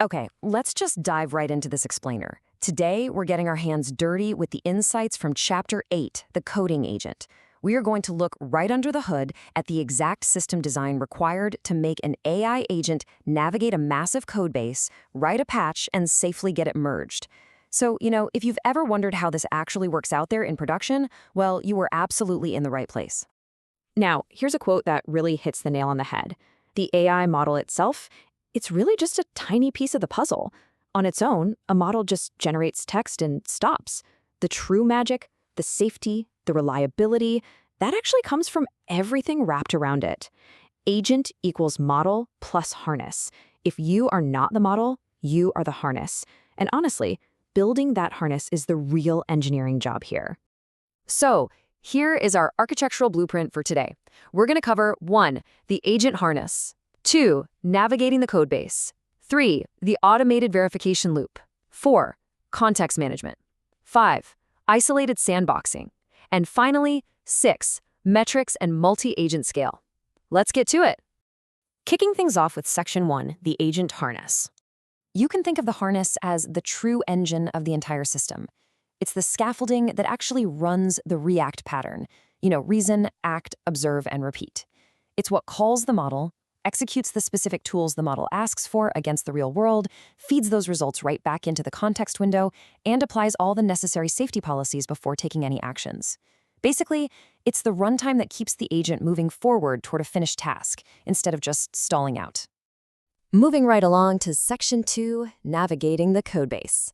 Okay, let's just dive right into this explainer. Today, we're getting our hands dirty with the insights from Chapter 8, the coding agent. We are going to look right under the hood at the exact system design required to make an AI agent navigate a massive codebase, write a patch, and safely get it merged. So, if you've ever wondered how this actually works out there in production, well, you were absolutely in the right place. Now, here's a quote that really hits the nail on the head. The AI model itself, it's really just a tiny piece of the puzzle. On its own, a model just generates text and stops. The true magic, the safety, the reliability, that actually comes from everything wrapped around it. Agent equals model plus harness. If you are not the model, you are the harness. And honestly, building that harness is the real engineering job here. So, here is our architectural blueprint for today. We're going to cover 1. The agent harness. 2. Navigating the codebase. 3. The automated verification loop. 4. Context management. 5. Isolated sandboxing. And finally, 6. Metrics and multi-agent scale. Let's get to it. Kicking things off with Section 1, the agent harness. You can think of the harness as the true engine of the entire system. It's the scaffolding that actually runs the REACT pattern. Reason, act, observe, and repeat. It's what calls the model, executes the specific tools the model asks for against the real world, feeds those results right back into the context window, and applies all the necessary safety policies before taking any actions. Basically, it's the runtime that keeps the agent moving forward toward a finished task, instead of just stalling out. Moving right along to Section 2, navigating the codebase.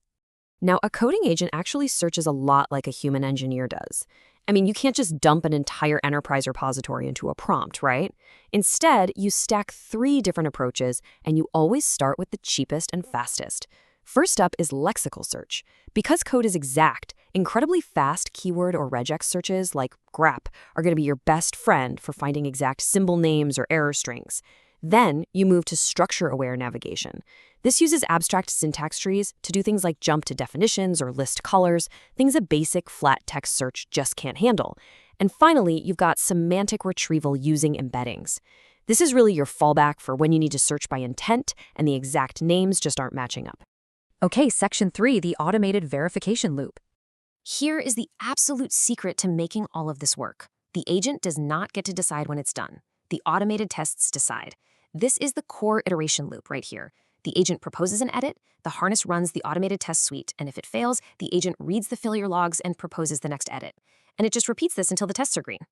Now, a coding agent actually searches a lot like a human engineer does. You can't just dump an entire enterprise repository into a prompt, right? Instead, you stack 3 different approaches, and you always start with the cheapest and fastest. First up is lexical search. Because code is exact, incredibly fast keyword or regex searches like grep are going to be your best friend for finding exact symbol names or error strings. Then you move to structure-aware navigation. This uses abstract syntax trees to do things like jump to definitions or list colors, things a basic flat text search just can't handle. And finally, you've got semantic retrieval using embeddings. This is really your fallback for when you need to search by intent and the exact names just aren't matching up. Okay, Section 3, the automated verification loop. Here is the absolute secret to making all of this work. The agent does not get to decide when it's done. The automated tests decide. This is the core iteration loop right here. The agent proposes an edit, the harness runs the automated test suite, and if it fails, the agent reads the failure logs and proposes the next edit. And it just repeats this until the tests are green.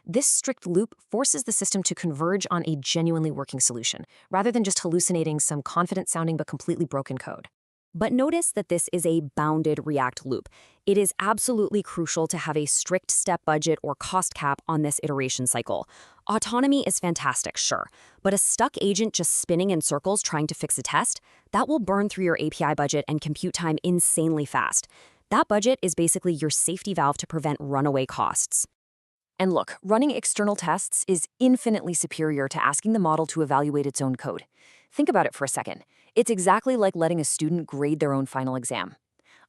This strict loop forces the system to converge on a genuinely working solution, rather than just hallucinating some confident-sounding but completely broken code. But notice that this is a bounded React loop. It is absolutely crucial to have a strict step budget or cost cap on this iteration cycle. Autonomy is fantastic, sure, but a stuck agent just spinning in circles trying to fix a test, that will burn through your API budget and compute time insanely fast. That budget is basically your safety valve to prevent runaway costs. And look, running external tests is infinitely superior to asking the model to evaluate its own code. Think about it for a second. It's exactly like letting a student grade their own final exam.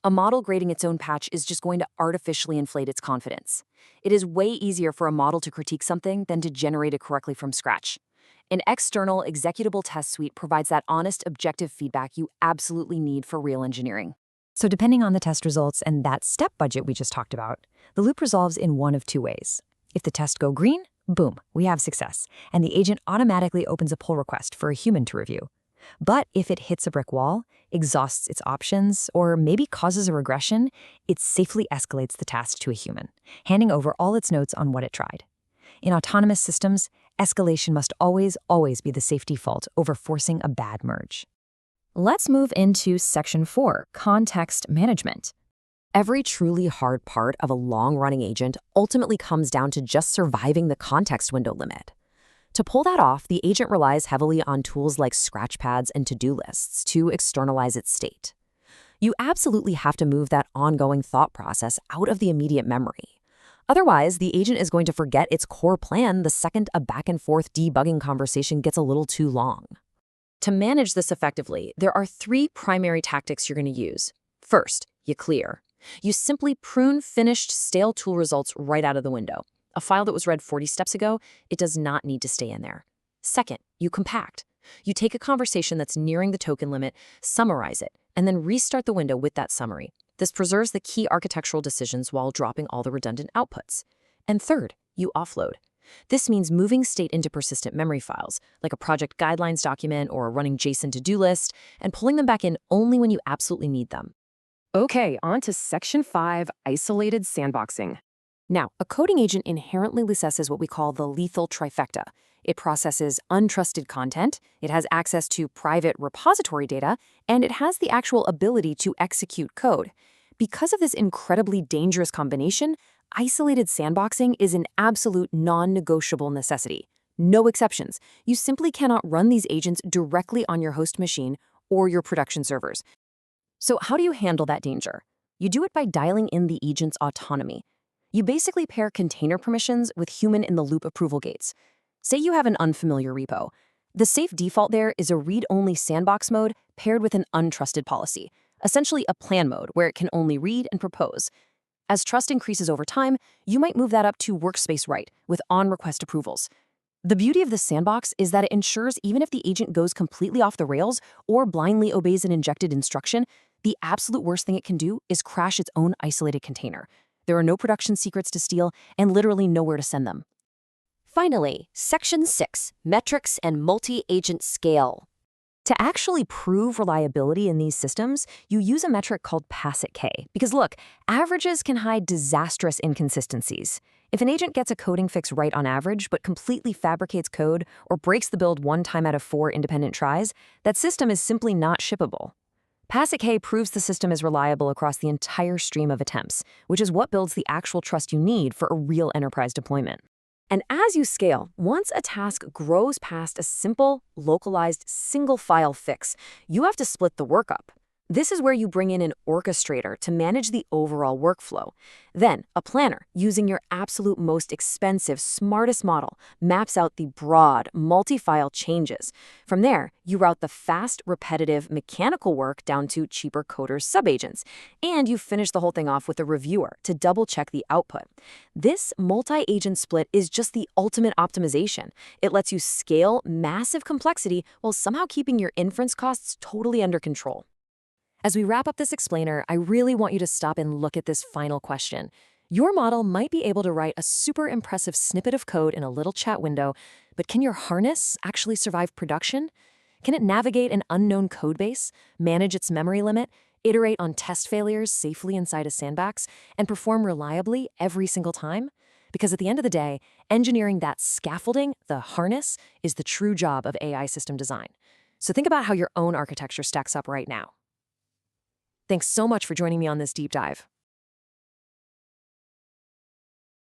A model grading its own patch is just going to artificially inflate its confidence. It is way easier for a model to critique something than to generate it correctly from scratch. An external executable test suite provides that honest, objective feedback you absolutely need for real engineering. So depending on the test results and that step budget we just talked about, the loop resolves in one of 2 ways. If the tests go green, boom, we have success, and the agent automatically opens a pull request for a human to review. But if it hits a brick wall, exhausts its options, or maybe causes a regression, it safely escalates the task to a human, handing over all its notes on what it tried. In autonomous systems, escalation must always be the safety fault over forcing a bad merge. Let's move into Section 4, context management. Every truly hard part of a long-running agent ultimately comes down to just surviving the context window limit. To pull that off, the agent relies heavily on tools like scratchpads and to-do lists to externalize its state. You absolutely have to move that ongoing thought process out of the immediate memory. Otherwise, the agent is going to forget its core plan the second a back-and-forth debugging conversation gets a little too long. To manage this effectively, there are 3 primary tactics you're going to use. First, you clear. You simply prune finished stale tool results right out of the window. A file that was read 40 steps ago, it does not need to stay in there. Second, you compact. You take a conversation that's nearing the token limit, summarize it, and then restart the window with that summary. This preserves the key architectural decisions while dropping all the redundant outputs. And third, you offload. This means moving state into persistent memory files, like a project guidelines document or a running JSON to-do list, and pulling them back in only when you absolutely need them. Okay, on to Section 5, Isolated Sandboxing. Now, a coding agent inherently possesses what we call the lethal trifecta. It processes untrusted content, it has access to private repository data, and it has the actual ability to execute code. Because of this incredibly dangerous combination, isolated sandboxing is an absolute non-negotiable necessity. No exceptions. You simply cannot run these agents directly on your host machine or your production servers. So how do you handle that danger? You do it by dialing in the agent's autonomy. You basically pair container permissions with human-in-the-loop approval gates. Say you have an unfamiliar repo. The safe default there is a read-only sandbox mode paired with an untrusted policy, essentially a plan mode where it can only read and propose. As trust increases over time, you might move that up to workspace write with on-request approvals. The beauty of the sandbox is that it ensures even if the agent goes completely off the rails or blindly obeys an injected instruction, the absolute worst thing it can do is crash its own isolated container. There are no production secrets to steal and literally nowhere to send them. Finally, Section 6, Metrics and Multi-Agent Scale. To actually prove reliability in these systems, you use a metric called PASIC-K. Because look, averages can hide disastrous inconsistencies. If an agent gets a coding fix right on average, but completely fabricates code or breaks the build 1 time out of 4 independent tries, that system is simply not shippable. PASIC-K proves the system is reliable across the entire stream of attempts, which is what builds the actual trust you need for a real enterprise deployment. And as you scale, once a task grows past a simple, localized, single-file fix, you have to split the work up. This is where you bring in an orchestrator to manage the overall workflow. Then, a planner, using your absolute most expensive, smartest model, maps out the broad, multi-file changes. From there, you route the fast, repetitive, mechanical work down to cheaper coders' subagents. And you finish the whole thing off with a reviewer to double-check the output. This multi-agent split is just the ultimate optimization. It lets you scale massive complexity while somehow keeping your inference costs totally under control. As we wrap up this explainer, I really want you to stop and look at this final question. Your model might be able to write a super impressive snippet of code in a little chat window, but can your harness actually survive production? Can it navigate an unknown codebase, manage its memory limit, iterate on test failures safely inside a sandbox, and perform reliably every single time? Because at the end of the day, engineering that scaffolding, the harness, is the true job of AI system design. So think about how your own architecture stacks up right now. Thanks so much for joining me on this deep dive.